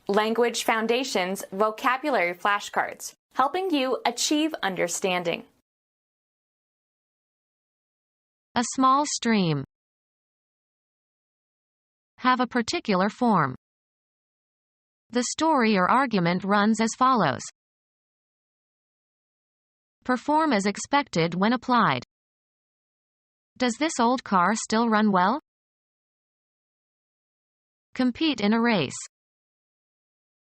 Language Foundations Vocabulary Flashcards, helping you achieve understanding. A small stream. Have a particular form. The story or argument runs as follows. Perform as expected when applied. Does this old car still run well? Compete in a race.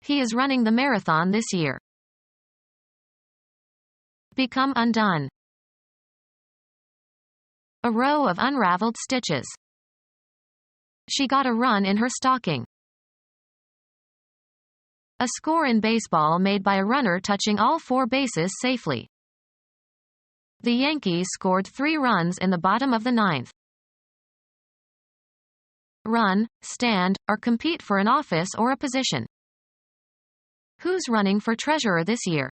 He is running the marathon this year. Become undone. A row of unraveled stitches. She got a run in her stocking. A score in baseball made by a runner touching all 4 bases safely. The Yankees scored 3 runs in the bottom of the 9th. Run, stand, or compete for an office or a position. Who's running for treasurer this year?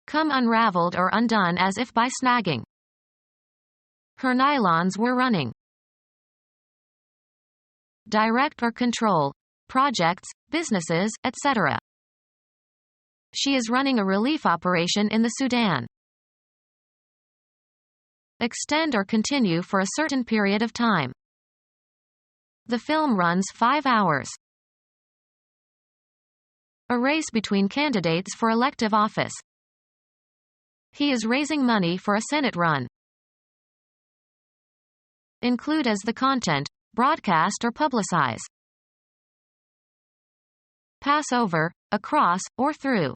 Come unraveled or undone as if by snagging. Her nylons were running. Direct or control, projects, businesses, etc. She is running a relief operation in the Sudan. Extend or continue for a certain period of time. The film runs 5 hours. A race between candidates for elective office. He is raising money for a Senate run. Include as the content, broadcast or publicize. Pass over, across, or through.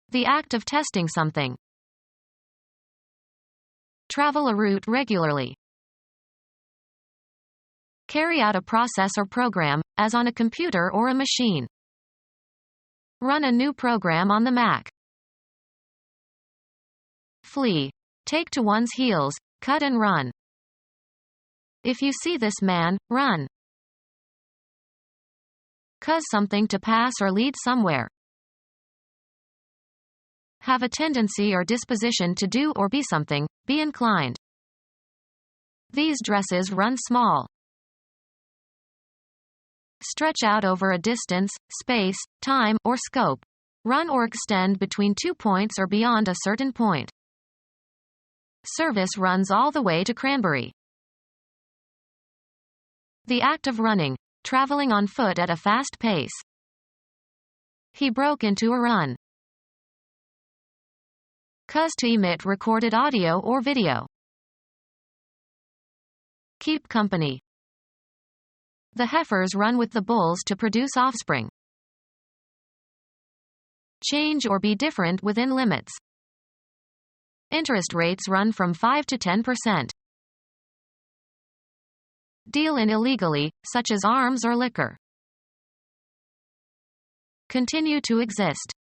The act of testing something. Travel a route regularly. Carry out a process or program, as on a computer or a machine. Run a new program on the Mac. Flee. Take to one's heels, cut and run. If you see this man, run. Cause something to pass or lead somewhere. Have a tendency or disposition to do or be something, be inclined. These dresses run small. Stretch out over a distance, space, time, or scope. Run or extend between 2 points or beyond a certain point. Service runs all the way to Cranberry. The act of running, traveling on foot at a fast pace. He broke into a run. Cause to emit recorded audio or video. Keep company. The heifers run with the bulls to produce offspring. Change or be different within limits. Interest rates run from 5 to 10%. Deal in illegally, such as arms or liquor. Continue to exist.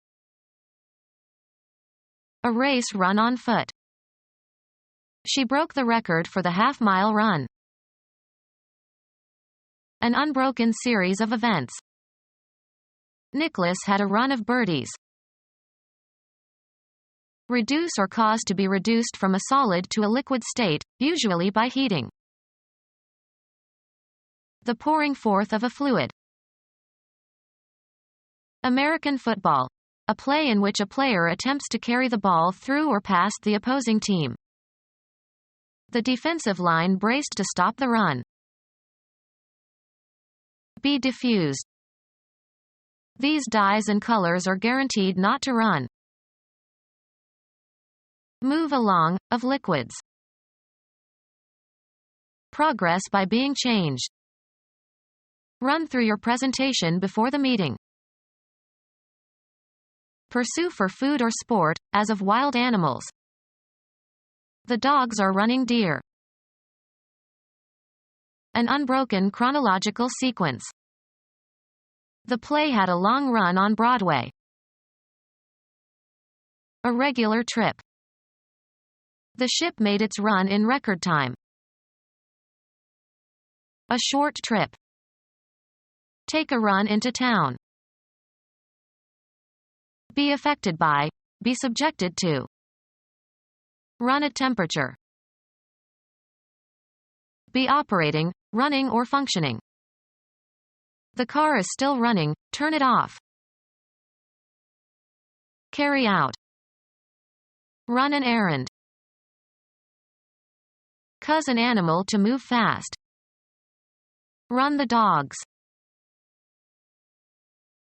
A race run on foot. She broke the record for the half-mile run. An unbroken series of events. Nicholas had a run of birdies. Reduce or cause to be reduced from a solid to a liquid state, usually by heating. The pouring forth of a fluid. American football. A play in which a player attempts to carry the ball through or past the opposing team. The defensive line braced to stop the run. Be diffused. These dyes and colors are guaranteed not to run. Move along, of liquids. Progress by being changed. Run through your presentation before the meeting. Pursue for food or sport, as of wild animals. The dogs are running deer. An unbroken chronological sequence. The play had a long run on Broadway. A regular trip. The ship made its run in record time. A short trip. Take a run into town. Be affected by, be subjected to. Run at temperature. Be operating, running or functioning. The car is still running, turn it off. Carry out. Run an errand. Cause an animal to move fast. Run the dogs.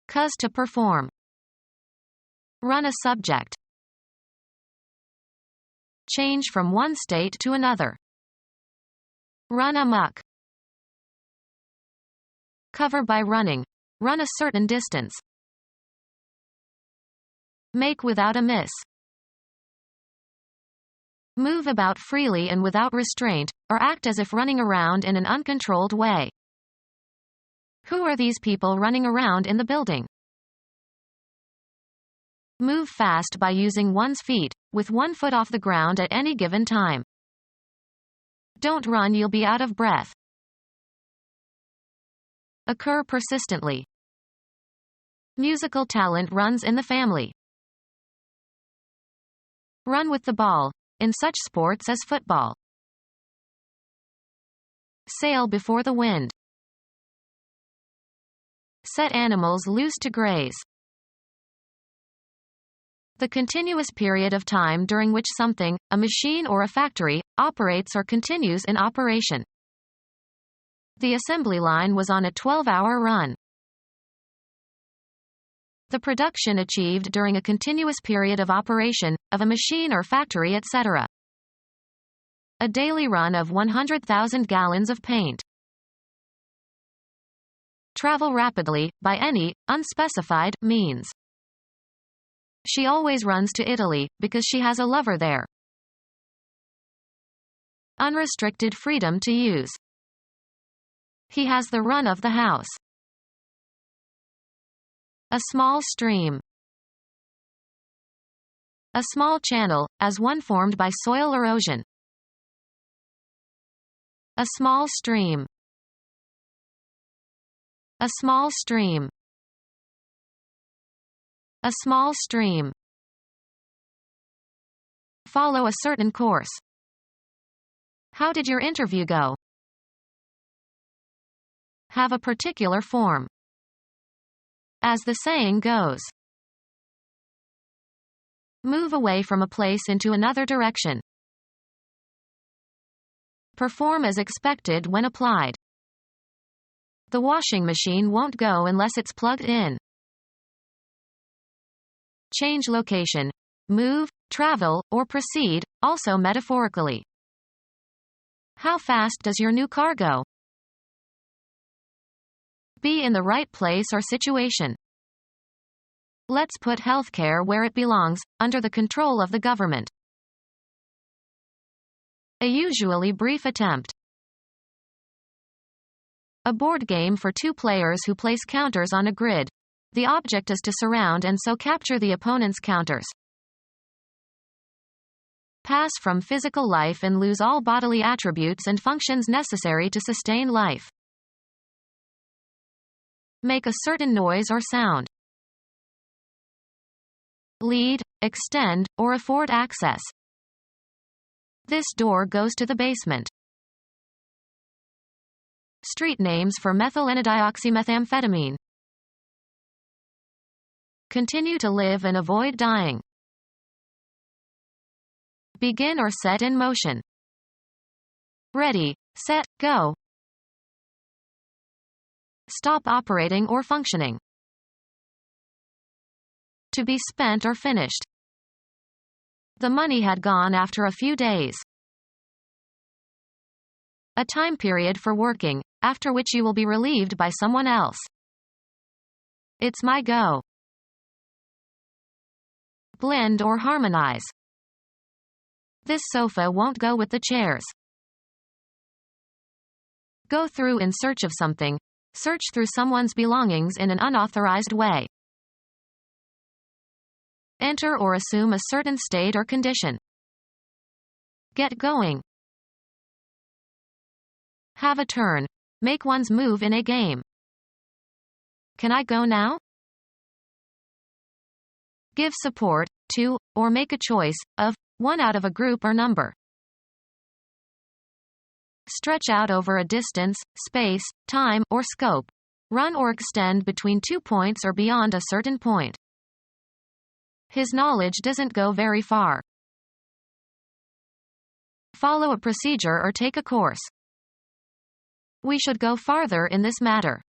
Cause to perform. Run a subject. Change from one state to another. Run amok. Cover by running. Run a certain distance. Make without a miss. Move about freely and without restraint, or act as if running around in an uncontrolled way. Who are these people running around in the building? Move fast by using one's feet, with one foot off the ground at any given time. Don't run, you'll be out of breath. Occur persistently. Musical talent runs in the family. Run with the ball, in such sports as football. Sail before the wind. Set animals loose to graze. The continuous period of time during which something, a machine or a factory, operates or continues in operation. The assembly line was on a 12-hour run. The production achieved during a continuous period of operation, of a machine or factory, etc. A daily run of 100,000 gallons of paint. Travel rapidly, by any, unspecified, means. She always runs to Italy, because she has a lover there. Unrestricted freedom to use. He has the run of the house. A small stream. A small channel, as one formed by soil erosion. A small stream. A small stream. A small stream. Follow a certain course. How did your interview go? Have a particular form. As the saying goes. Move away from a place into another direction. Perform as expected when applied. The washing machine won't go unless it's plugged in. Change location. Move, travel, or proceed, also metaphorically. How fast does your new car go? Be in the right place or situation. Let's put healthcare where it belongs, under the control of the government. A usually brief attempt. A board game for two players who place counters on a grid. The object is to surround and so capture the opponent's counters. Pass from physical life and lose all bodily attributes and functions necessary to sustain life. Make a certain noise or sound. Lead, extend, or afford access. This door goes to the basement. Street names for methylenedioxymethamphetamine. Continue to live and avoid dying. Begin or set in motion. Ready, set, go. Stop operating or functioning. To be spent or finished. The money had gone after a few days. A time period for working, after which you will be relieved by someone else. It's my go. Blend or harmonize. This sofa won't go with the chairs. Go through in search of something. Search through someone's belongings in an unauthorized way. Enter or assume a certain state or condition. Get going. Have a turn. Make one's move in a game. Can I go now? Give support to, or make a choice of, one out of a group or number. Stretch out over a distance, space, time, or scope. run or extend between 2 points or beyond a certain point. His knowledge doesn't go very far. Follow a procedure or take a course. We should go farther in this matter.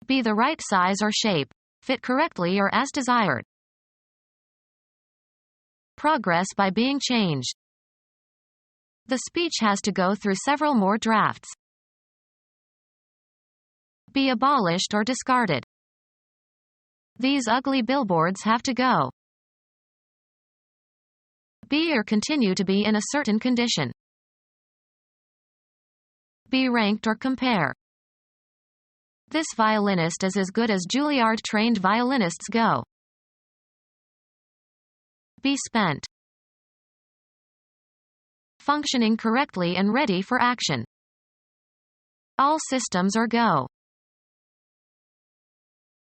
Be the right size or shape, fit correctly or as desired. Progress by being changed. The speech has to go through several more drafts. Be abolished or discarded. These ugly billboards have to go. Be or continue to be in a certain condition. Be ranked or compare. This violinist is as good as Juilliard-trained violinists go. Be spent. Functioning correctly and ready for action. All systems are go.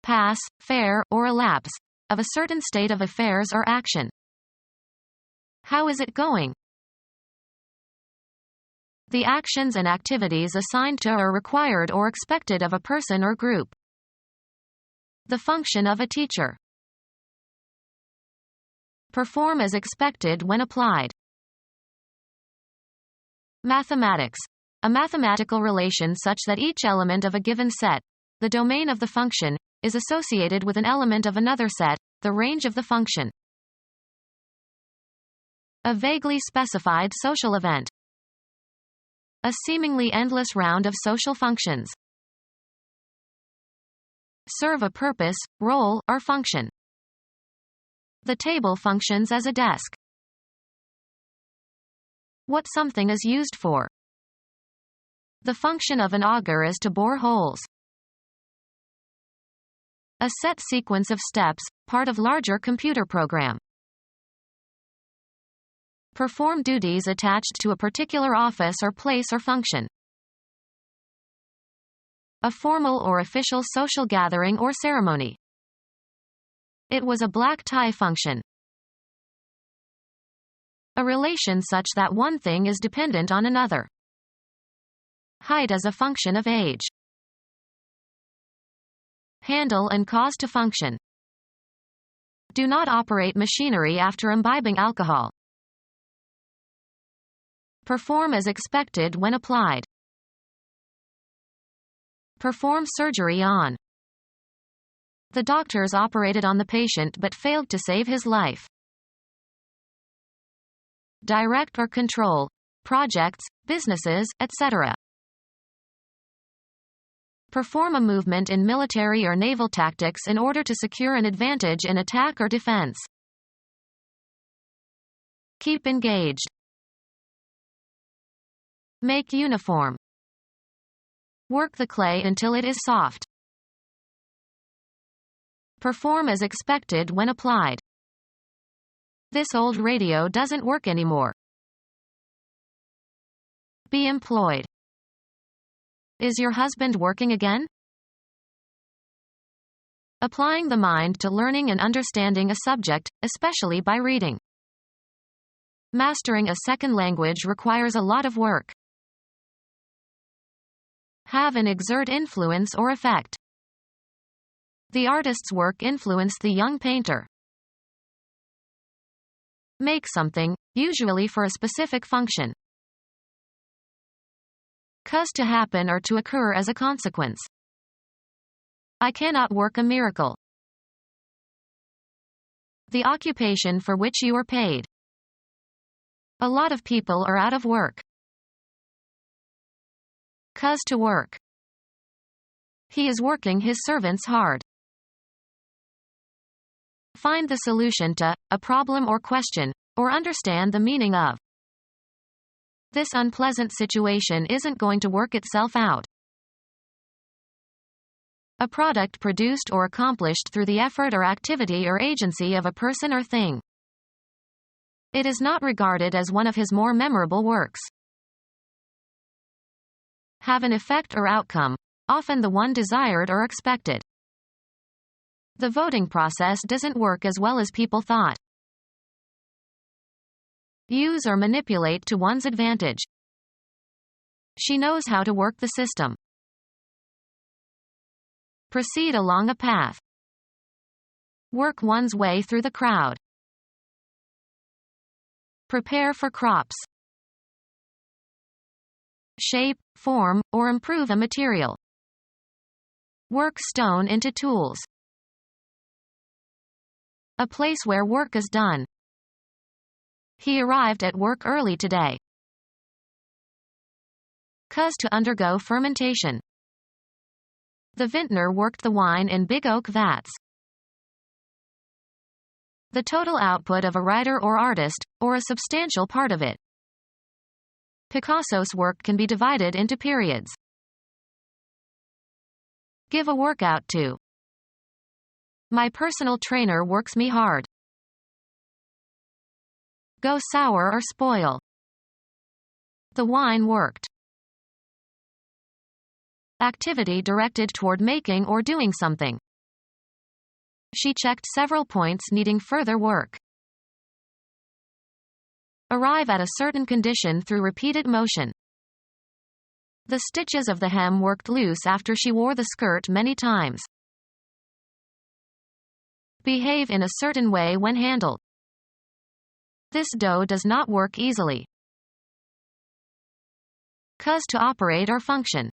Pass, fair, or elapse, of a certain state of affairs or action. How is it going? The actions and activities assigned to or required or expected of a person or group. The function of a teacher. Perform as expected when applied. Mathematics. A mathematical relation such that each element of a given set, the domain of the function, is associated with an element of another set, the range of the function. A vaguely specified social event. A seemingly endless round of social functions. Serve a purpose, role, or function. The table functions as a desk. What something is used for. The function of an auger is to bore holes. A set sequence of steps, part of larger computer program. Perform duties attached to a particular office or place or function. A formal or official social gathering or ceremony. It was a black tie function. A relation such that one thing is dependent on another. Height as a function of age. Handle and cause to function. Do not operate machinery after imbibing alcohol. Perform as expected when applied. Perform surgery on. The doctors operated on the patient but failed to save his life. Direct or control projects, businesses, etc. Perform a movement in military or naval tactics in order to secure an advantage in attack or defense. Keep engaged. Make uniform. Work the clay until it is soft. Perform as expected when applied. This old radio doesn't work anymore. Be employed. Is your husband working again? Applying the mind to learning and understanding a subject, especially by reading. Mastering a second language requires a lot of work. Have and exert influence or effect. The artist's work influenced the young painter. Make something, usually for a specific function. Cause to happen or to occur as a consequence. I cannot work a miracle. The occupation for which you are paid. A lot of people are out of work. Cause to work. He is working his servants hard. Find the solution to a problem or question, or understand the meaning of. This unpleasant situation isn't going to work itself out. A product produced or accomplished through the effort or activity or agency of a person or thing. It is not regarded as one of his more memorable works. Have an effect or outcome, often the one desired or expected. The voting process doesn't work as well as people thought. Use or manipulate to one's advantage. She knows how to work the system. Proceed along a path. Work one's way through the crowd. Prepare for crops. Shape, form, or improve a material. Work stone into tools. A place where work is done. He arrived at work early today. Cause to undergo fermentation. The vintner worked the wine in big oak vats. The total output of a writer or artist, or a substantial part of it. Picasso's work can be divided into periods. Give a workout to. My personal trainer works me hard. Go sour or spoil. The wine worked. Activity directed toward making or doing something. She checked several points needing further work. Arrive at a certain condition through repeated motion. The stitches of the hem worked loose after she wore the skirt many times. Behave in a certain way when handled. This dough does not work easily. Cause to operate or function.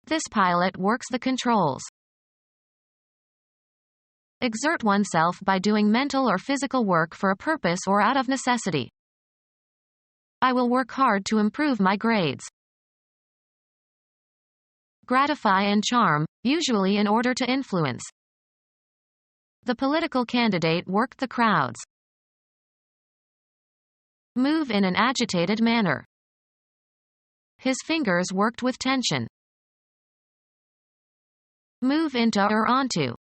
This pilot works the controls. Exert oneself by doing mental or physical work for a purpose or out of necessity. I will work hard to improve my grades. Gratify and charm, usually in order to influence. The political candidate worked the crowds. Move in an agitated manner. His fingers worked with tension. Move into or onto.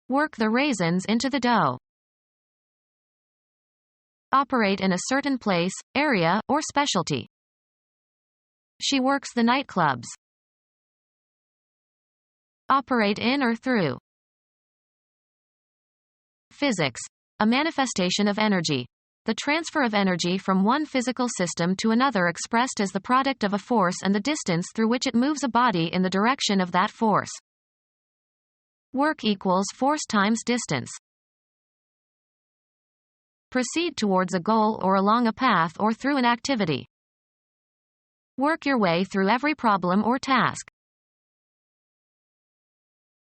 Work the raisins into the dough. Operate in a certain place, area, or specialty. She works the nightclubs. Operate in or through. Physics. A manifestation of energy. The transfer of energy from one physical system to another expressed as the product of a force and the distance through which it moves a body in the direction of that force. Work equals force times distance. Proceed towards a goal or along a path or through an activity. Work your way through every problem or task.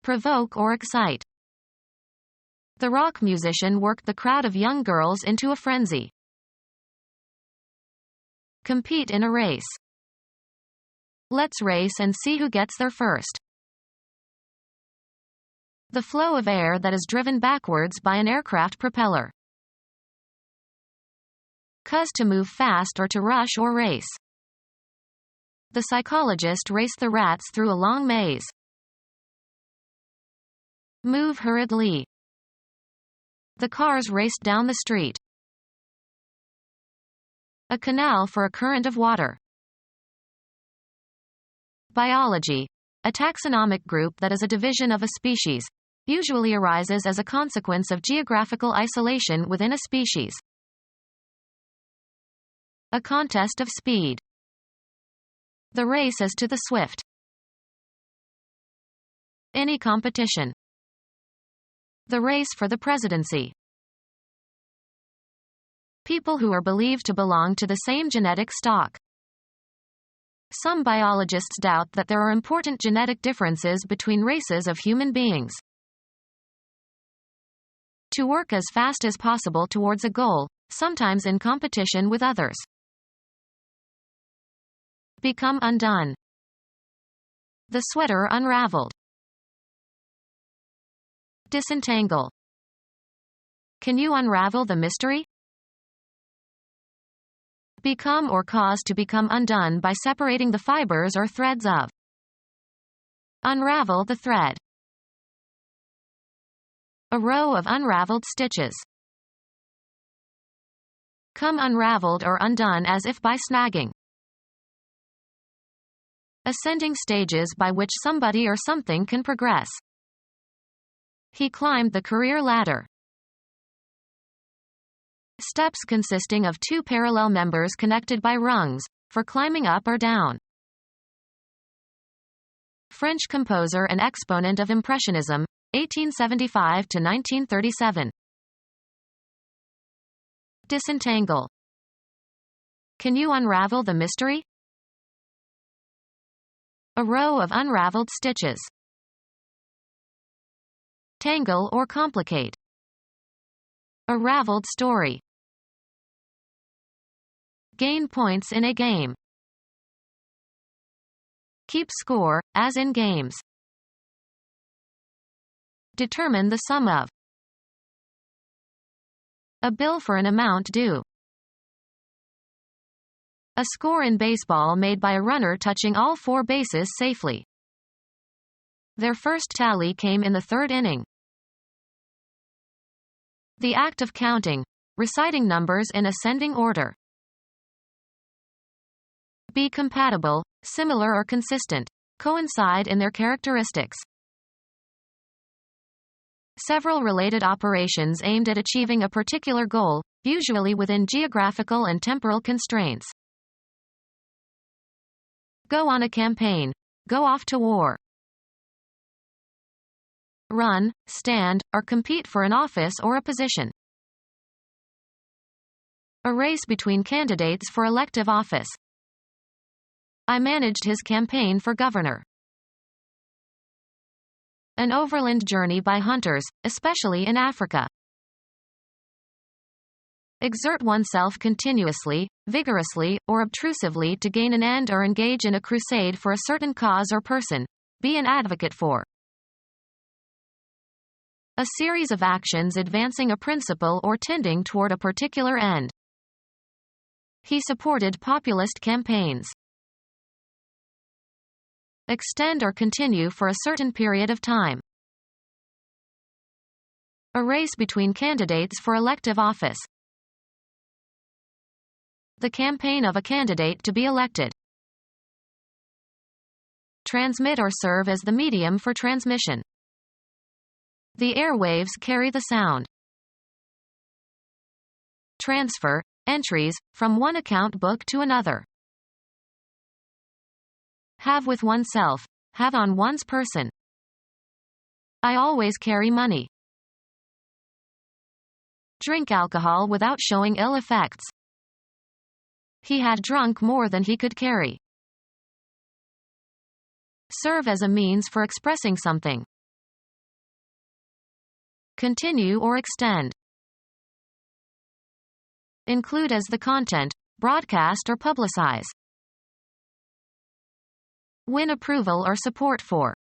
Provoke or excite. The rock musician worked the crowd of young girls into a frenzy. Compete in a race. Let's race and see who gets there first. The flow of air that is driven backwards by an aircraft propeller. Cause to move fast or to rush or race. The psychologist raced the rats through a long maze. Move hurriedly. The cars raced down the street. A canal for a current of water. Biology. A taxonomic group that is a division of a species. Usually arises as a consequence of geographical isolation within a species. A contest of speed. The race is to the swift. Any competition. The race for the presidency. People who are believed to belong to the same genetic stock. Some biologists doubt that there are important genetic differences between races of human beings. To work as fast as possible towards a goal, sometimes in competition with others. Become undone. The sweater unraveled. Disentangle. Can you unravel the mystery? Become or cause to become undone by separating the fibers or threads of. Unravel the thread. A row of unraveled stitches. Come unraveled or undone as if by snagging. Ascending stages by which somebody or something can progress. He climbed the career ladder. Steps consisting of two parallel members connected by rungs, for climbing up or down. French composer and exponent of Impressionism, 1875 to 1937. Disentangle. Can you unravel the mystery? A row of unraveled stitches. Tangle or complicate. A raveled story. Gain points in a game. Keep score, as in games. Determine the sum of. A bill for an amount due. A score in baseball made by a runner touching all 4 bases safely. Their first tally came in the 3rd inning. The act of counting, reciting numbers in ascending order. Be compatible, similar or consistent, coincide in their characteristics. Several related operations aimed at achieving a particular goal, usually within geographical and temporal constraints. Go on a campaign. Go off to war. Run, stand, or compete for an office or a position. A race between candidates for elective office. I managed his campaign for governor. An overland journey by hunters, especially in Africa. Exert oneself continuously, vigorously, or obtrusively to gain an end or engage in a crusade for a certain cause or person. Be an advocate for. A series of actions advancing a principle or tending toward a particular end. He supported populist campaigns. Extend or continue for a certain period of time. A race between candidates for elective office. The campaign of a candidate to be elected. Transmit or serve as the medium for transmission. The airwaves carry the sound. Transfer, entries, from one account book to another. Have with oneself, have on one's person. I always carry money. Drink alcohol without showing ill effects. He had drunk more than he could carry. Serve as a means for expressing something. Continue or extend. Include as the content, broadcast or publicize. Win approval or support for.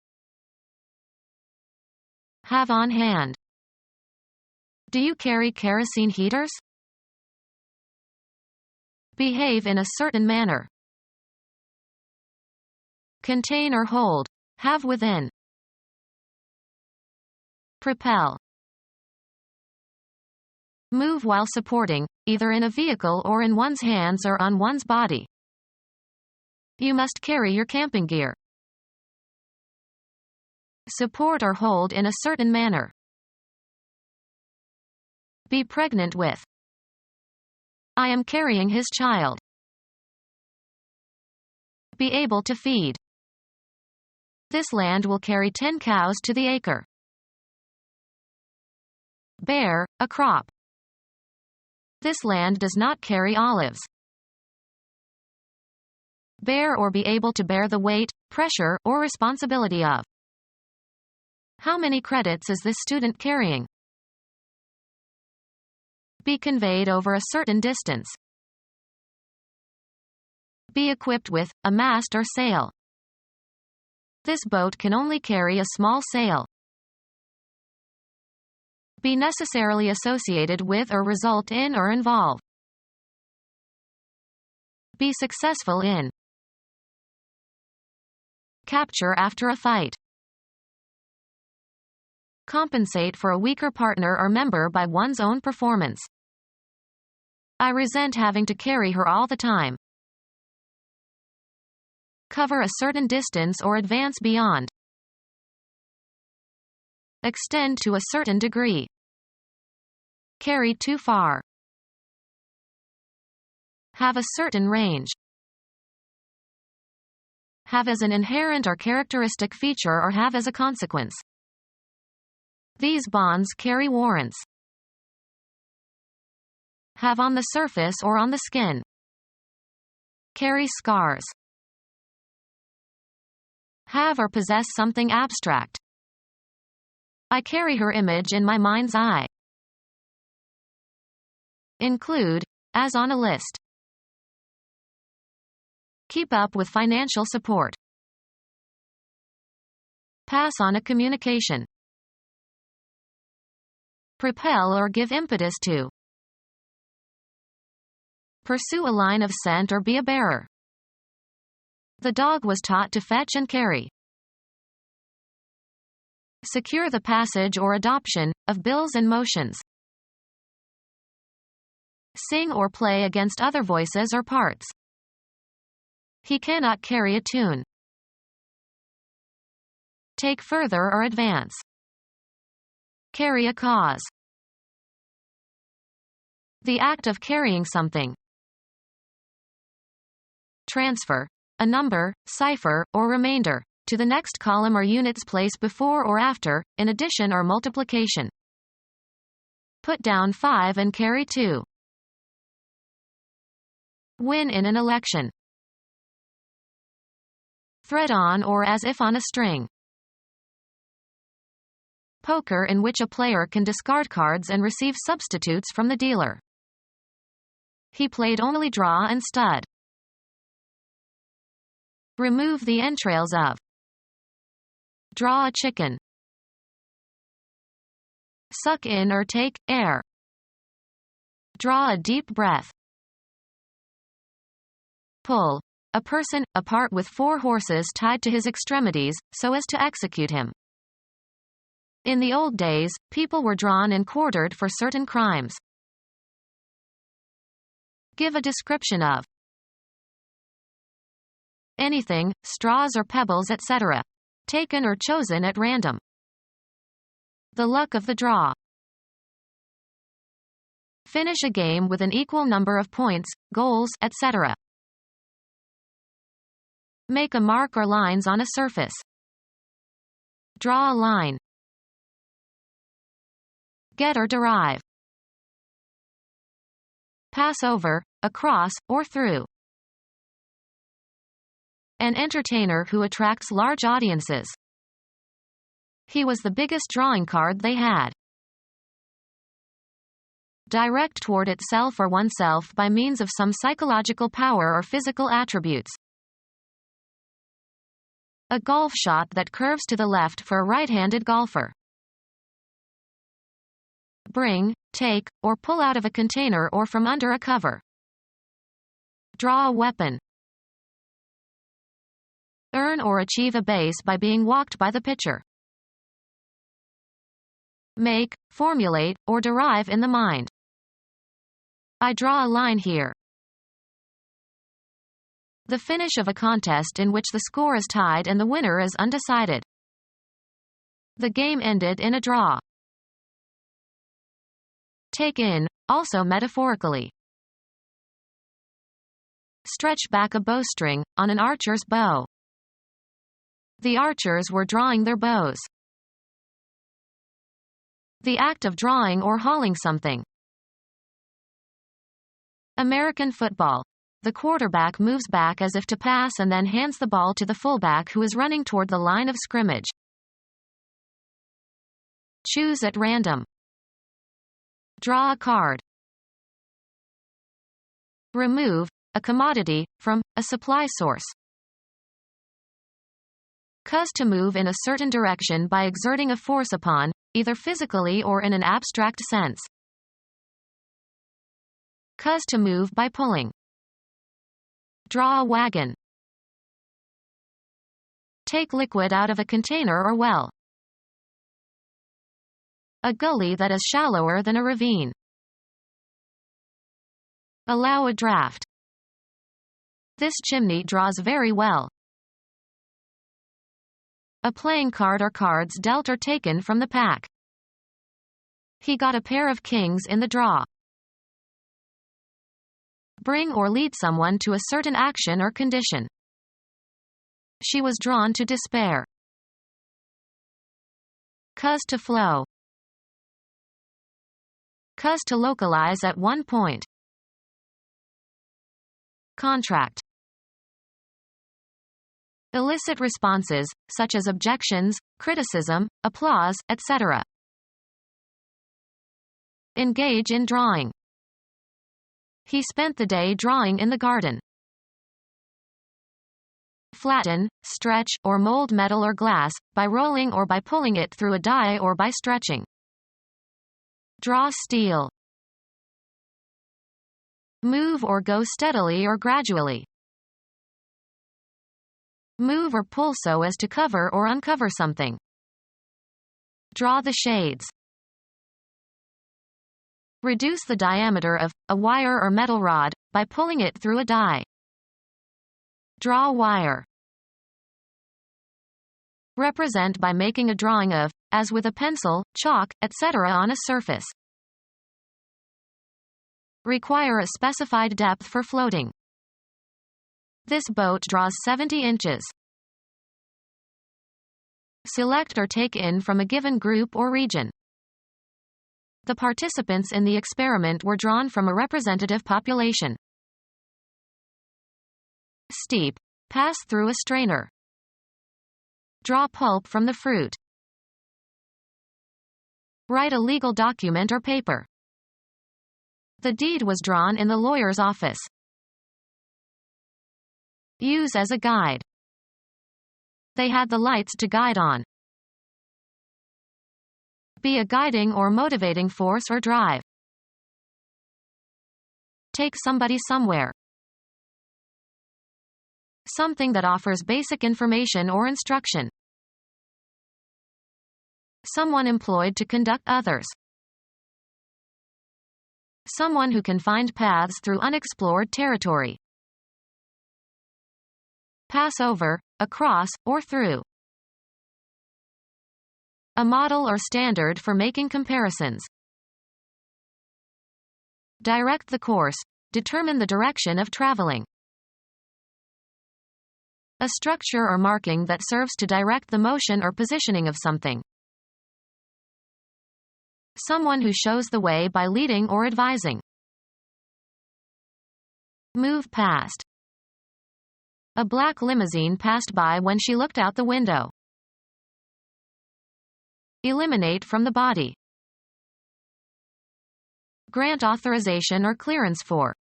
Have on hand. Do you carry kerosene heaters? Behave in a certain manner. Contain or hold, have within. Propel. Move while supporting, either in a vehicle or in one's hands or on one's body. You must carry your camping gear. Support or hold in a certain manner. Be pregnant with. I am carrying his child. Be able to feed. This land will carry 10 cows to the acre. Bear, a crop. This land does not carry olives. Bear or be able to bear the weight, pressure, or responsibility of. How many credits is this student carrying? Be conveyed over a certain distance. Be equipped with a mast or sail. This boat can only carry a small sail. Be necessarily associated with or result in or involve. Be successful in. Capture after a fight. Compensate for a weaker partner or member by one's own performance. I resent having to carry her all the time. Cover a certain distance or advance beyond. Extend to a certain degree. Carry too far. Have a certain range. have as an inherent or characteristic feature or have as a consequence. These bonds carry warrants. Have on the surface or on the skin. Carry scars. Have or possess something abstract. I carry her image in my mind's eye. Include, as on a list. Keep up with financial support. Pass on a communication. Propel or give impetus to. Pursue a line of scent or be a bearer. The dog was taught to fetch and carry. Secure the passage or adoption of bills and motions. Sing or play against other voices or parts. He cannot carry a tune. Take further or advance. Carry a cause. The act of carrying something. Transfer a number, cipher, or remainder to the next column or unit's place before or after, in addition or multiplication. Put down 5 and carry 2. Win in an election. Thread on or as if on a string. Poker, in which a player can discard cards and receive substitutes from the dealer. He played only draw and stud. Remove the entrails of. Draw a chicken. Suck in or take air. Draw a deep breath. Pull a person apart with 4 horses tied to his extremities, so as to execute him. In the old days, people were drawn and quartered for certain crimes. Give a description of. Anything, straws or pebbles, etc. Taken or chosen at random. The luck of the draw. Finish a game with an equal number of points, goals, etc. Make a mark or lines on a surface. Draw a line. Get or derive. Pass over, across, or through. An entertainer who attracts large audiences. He was the biggest drawing card they had. Direct toward itself or oneself by means of some psychological power or physical attributes. A golf shot that curves to the left for a right-handed golfer. Bring, take, or pull out of a container or from under a cover. Draw a weapon. Earn or achieve a base by being walked by the pitcher. Make, formulate, or derive in the mind. I draw a line here. The finish of a contest in which the score is tied and the winner is undecided. The game ended in a draw. Take in, also metaphorically. Stretch back a bowstring, on an archer's bow. The archers were drawing their bows. The act of drawing or hauling something. American football. The quarterback moves back as if to pass and then hands the ball to the fullback who is running toward the line of scrimmage. Choose at random. Draw a card. Remove a commodity from a supply source. Cause to move in a certain direction by exerting a force upon, either physically or in an abstract sense. Cause to move by pulling. Draw a wagon. Take liquid out of a container or well. A gully that is shallower than a ravine. Allow a draft. This chimney draws very well. A playing card or cards dealt or taken from the pack. He got a pair of kings in the draw. Bring or lead someone to a certain action or condition. She was drawn to despair. Cause to flow. Cause to localize at one point. Contract. Elicit responses, such as objections, criticism, applause, etc. Engage in drawing. He spent the day drawing in the garden. Flatten, stretch, or mold metal or glass, by rolling or by pulling it through a die or by stretching. Draw steel. Move or go steadily or gradually. Move or pull so as to cover or uncover something. Draw the shades. Reduce the diameter of a wire or metal rod by pulling it through a die. Draw wire. Represent by making a drawing of, as with a pencil, chalk, etc. on a surface. Require a specified depth for floating. This boat draws 70 inches. Select or take in from a given group or region. The participants in the experiment were drawn from a representative population. Steep. Pass through a strainer. Draw pulp from the fruit. Write a legal document or paper. The deed was drawn in the lawyer's office. Use as a guide. They had the lights to guide on. Be a guiding or motivating force or drive. Take somebody somewhere. Something that offers basic information or instruction. Someone employed to conduct others. Someone who can find paths through unexplored territory. Pass over, across, or through. A model or standard for making comparisons. Direct the course. Determine the direction of traveling. A structure or marking that serves to direct the motion or positioning of something. Someone who shows the way by leading or advising. Move past. A black limousine passed by when she looked out the window. Eliminate from the body. Grant authorization or clearance for.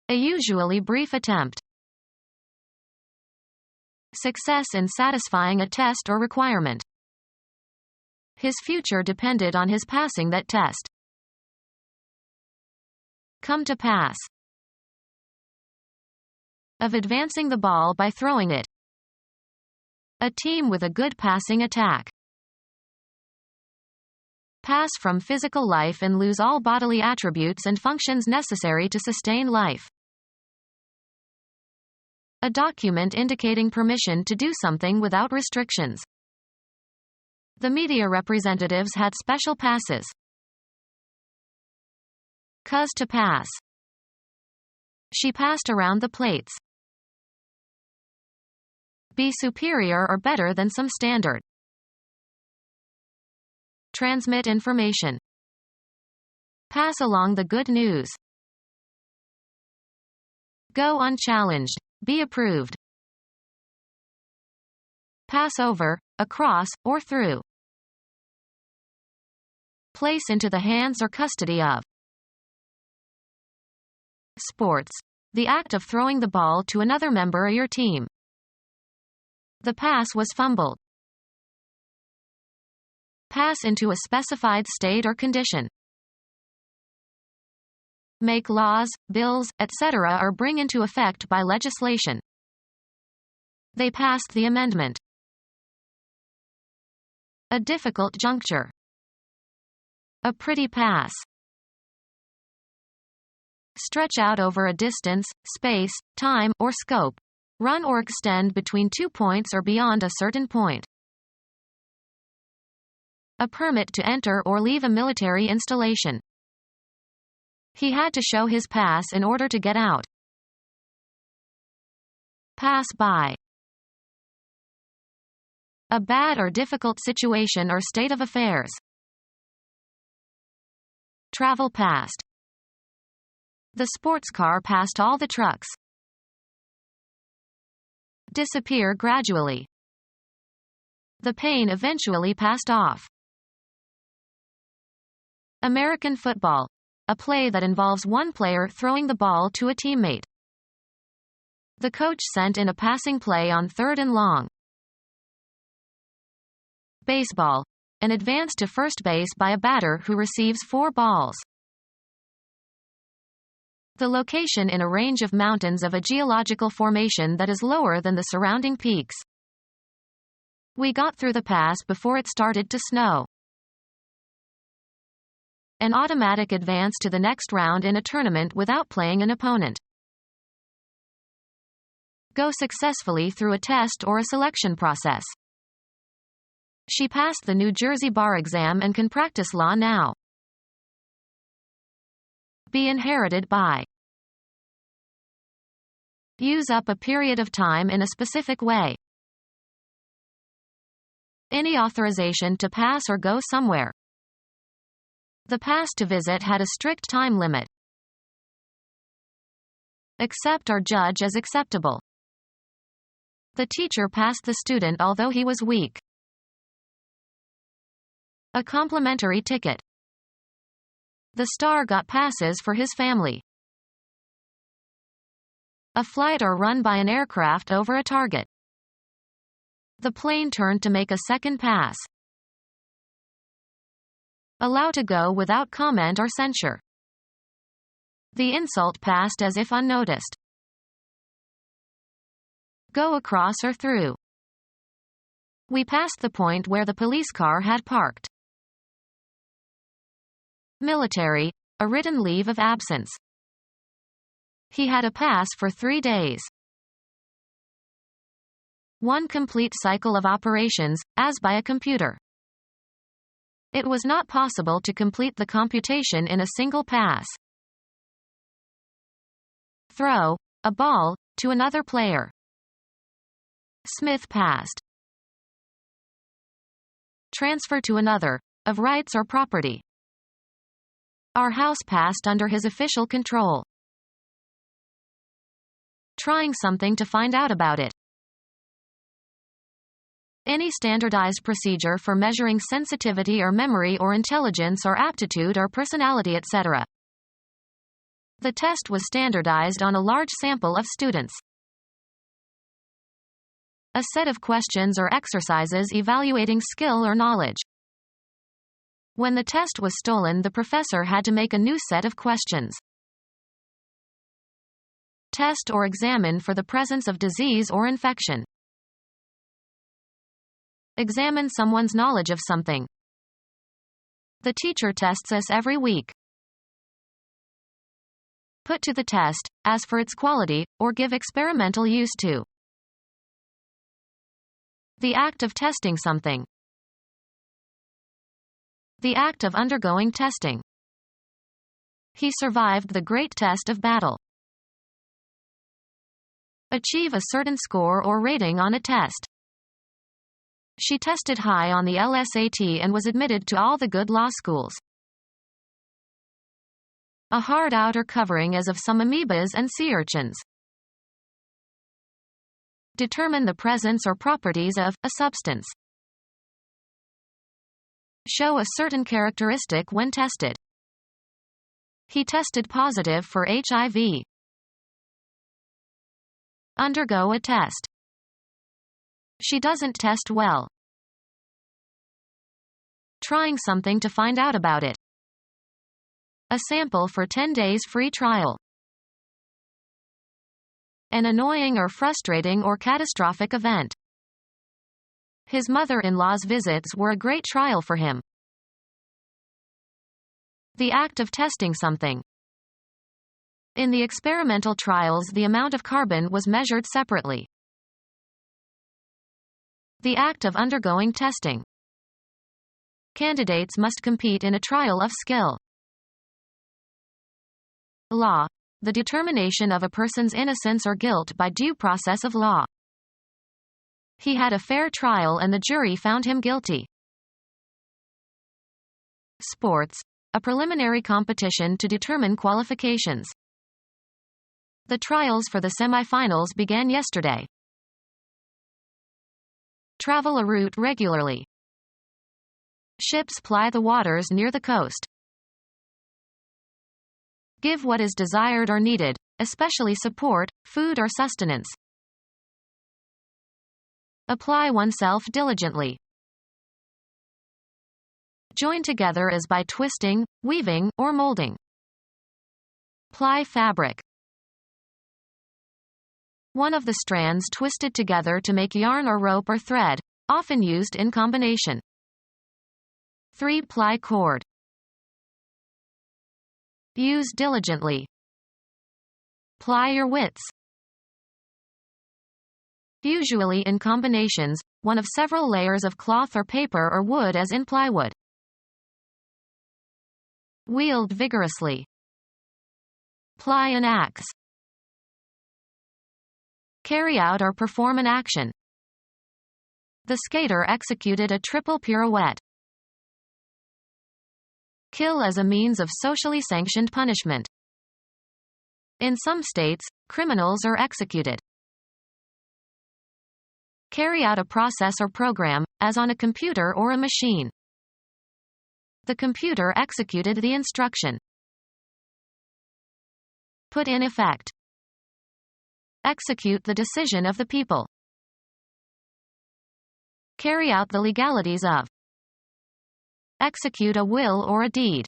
A usually brief attempt. Success in satisfying a test or requirement. His future depended on his passing that test. Come to pass. Of advancing the ball by throwing it. A team with a good passing attack. Pass from physical life and lose all bodily attributes and functions necessary to sustain life. A document indicating permission to do something without restrictions. The media representatives had special passes. Cause to pass. She passed around the plates. Be superior or better than some standard. Transmit information. Pass along the good news. Go unchallenged. Be approved. Pass over, across, or through. Place into the hands or custody of. Sports. The act of throwing the ball to another member of your team. The pass was fumbled. Pass into a specified state or condition. Make laws, bills, etc. or bring into effect by legislation. They passed the amendment. A difficult juncture. A pretty pass. Stretch out over a distance, space, time, or scope. Run or extend between 2 points or beyond a certain point. A permit to enter or leave a military installation. He had to show his pass in order to get out. Pass by. A bad or difficult situation or state of affairs. Travel past. The sports car passed all the trucks. Disappear gradually. The pain eventually passed off. American football. A play that involves one player throwing the ball to a teammate. The coach sent in a passing play on 3rd and long. Baseball. An advance to first base by a batter who receives 4 balls. The location in a range of mountains of a geological formation that is lower than the surrounding peaks. We got through the pass before it started to snow. An automatic advance to the next round in a tournament without playing an opponent. Go successfully through a test or a selection process. She passed the New Jersey bar exam and can practice law now. Be inherited by. Use up a period of time in a specific way. Any authorization to pass or go somewhere. The pass to visit had a strict time limit. Accept or judge as acceptable. The teacher passed the student although he was weak. A complimentary ticket. The star got passes for his family. A flight or run by an aircraft over a target. The plane turned to make a second pass. Allow to go without comment or censure. The insult passed as if unnoticed. Go across or through. We passed the point where the police car had parked. Military, a written leave of absence. He had a pass for 3 days. One complete cycle of operations, as by a computer. It was not possible to complete the computation in a single pass. Throw, a ball, to another player. Smith passed. Transfer to another, of rights or property. Our house passed under his official control. Trying something to find out about it. Any standardized procedure for measuring sensitivity or memory or intelligence or aptitude or personality, etc. The test was standardized on a large sample of students. A set of questions or exercises evaluating skill or knowledge. When the test was stolen, the professor had to make a new set of questions. Test or examine for the presence of disease or infection. Examine someone's knowledge of something. The teacher tests us every week. Put to the test, as for its quality, or give experimental use to. The act of testing something. The act of undergoing testing. He survived the great test of battle. Achieve a certain score or rating on a test. She tested high on the LSAT and was admitted to all the good law schools. A hard outer covering as of some amoebas and sea urchins. Determine the presence or properties of a substance. Show a certain characteristic when tested. He tested positive for HIV. Undergo a test. She doesn't test well. Trying something to find out about it. A sample for 10 days free trial. An annoying or frustrating or catastrophic event. His mother-in-law's visits were a great trial for him. The act of testing something. In the experimental trials, the amount of carbon was measured separately. The act of undergoing testing. Candidates must compete in a trial of skill. Law. the determination of a person's innocence or guilt by due process of law. He had a fair trial and the jury found him guilty. Sports. A preliminary competition to determine qualifications. The trials for the semifinals began yesterday. Travel a route regularly. Ships ply the waters near the coast. Give what is desired or needed, especially support, food or sustenance. Apply oneself diligently. Join together as by twisting, weaving, or molding. Ply fabric. One of the strands twisted together to make yarn or rope or thread, often used in combination. 3-ply cord. Use diligently. Ply your wits. Usually in combinations, one of several layers of cloth or paper or wood as in plywood. Wield vigorously. Ply an axe. Carry out or perform an action. The skater executed a triple pirouette. Kill as a means of socially sanctioned punishment. In some states, criminals are executed. Carry out a process or program, as on a computer or a machine. The computer executed the instruction. Put in effect. Execute the decision of the people. Carry out the legalities of. Execute a will or a deed.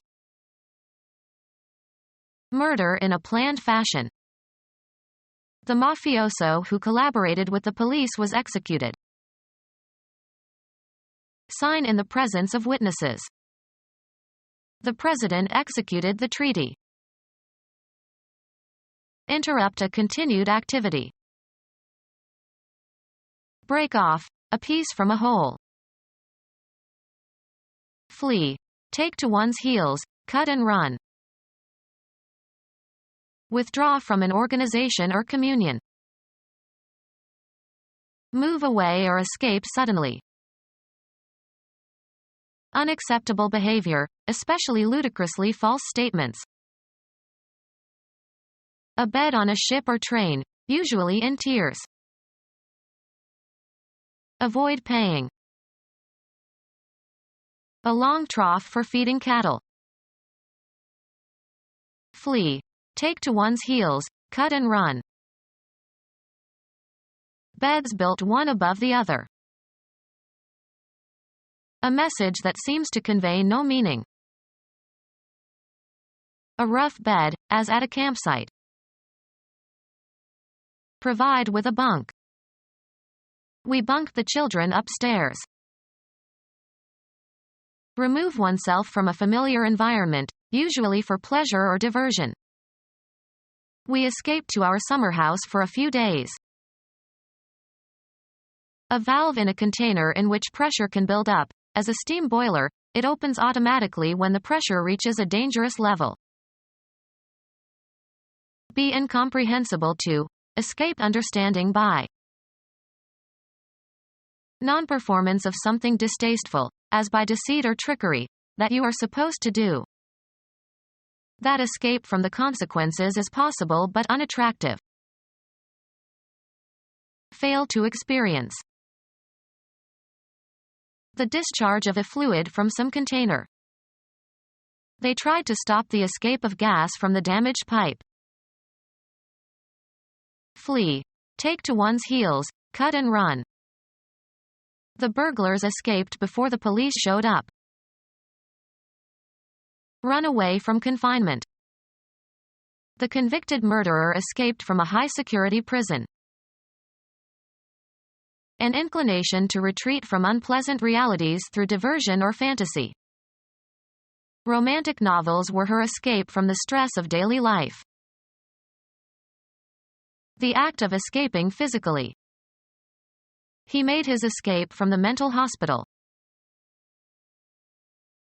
Murder in a planned fashion. The mafioso who collaborated with the police was executed. Sign in the presence of witnesses. The president executed the treaty. Interrupt a continued activity. Break off, a piece from a whole. Flee. Take to one's heels, cut and run. Withdraw from an organization or communion. Move away or escape suddenly. Unacceptable behavior, especially ludicrously false statements. A bed on a ship or train, usually in tiers. Avoid paying. A long trough for feeding cattle. Flee. Take to one's heels, cut and run. Beds built one above the other. A message that seems to convey no meaning. A rough bed, as at a campsite. Provide with a bunk. We bunked the children upstairs. Remove oneself from a familiar environment, usually for pleasure or diversion. We escaped to our summer house for a few days. A valve in a container in which pressure can build up. As a steam boiler, it opens automatically when the pressure reaches a dangerous level. Be incomprehensible to. Escape understanding by. Non-performance of something distasteful, as by deceit or trickery, that you are supposed to do. That escape from the consequences is possible but unattractive. Fail to experience. The discharge of a fluid from some container. They tried to stop the escape of gas from the damaged pipe. Flee. Take to one's heels, cut and run. The burglars escaped before the police showed up. Run away from confinement. The convicted murderer escaped from a high-security prison. An inclination to retreat from unpleasant realities through diversion or fantasy. Romantic novels were her escape from the stress of daily life. The act of escaping physically. He made his escape from the mental hospital.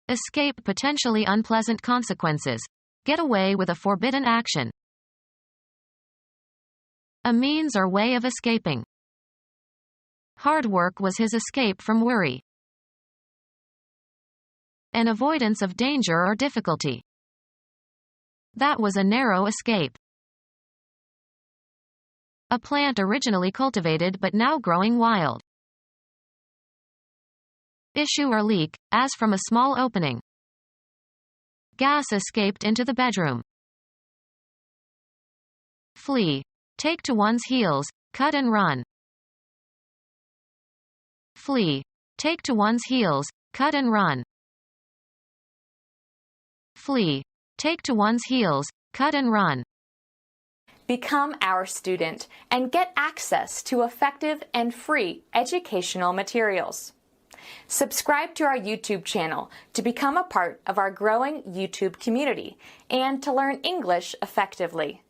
Escape potentially unpleasant consequences. Get away with a forbidden action. A means or way of escaping. Hard work was his escape from worry. An avoidance of danger or difficulty. That was a narrow escape. A plant originally cultivated but now growing wild. Issue or leak, as from a small opening. Gas escaped into the bedroom. Flee. Take to one's heels, cut and run. Flee. Take to one's heels, cut and run. Flee. Take to one's heels, cut and run. Become our student and get access to effective and free educational materials. Subscribe to our YouTube channel to become a part of our growing YouTube community and to learn English effectively.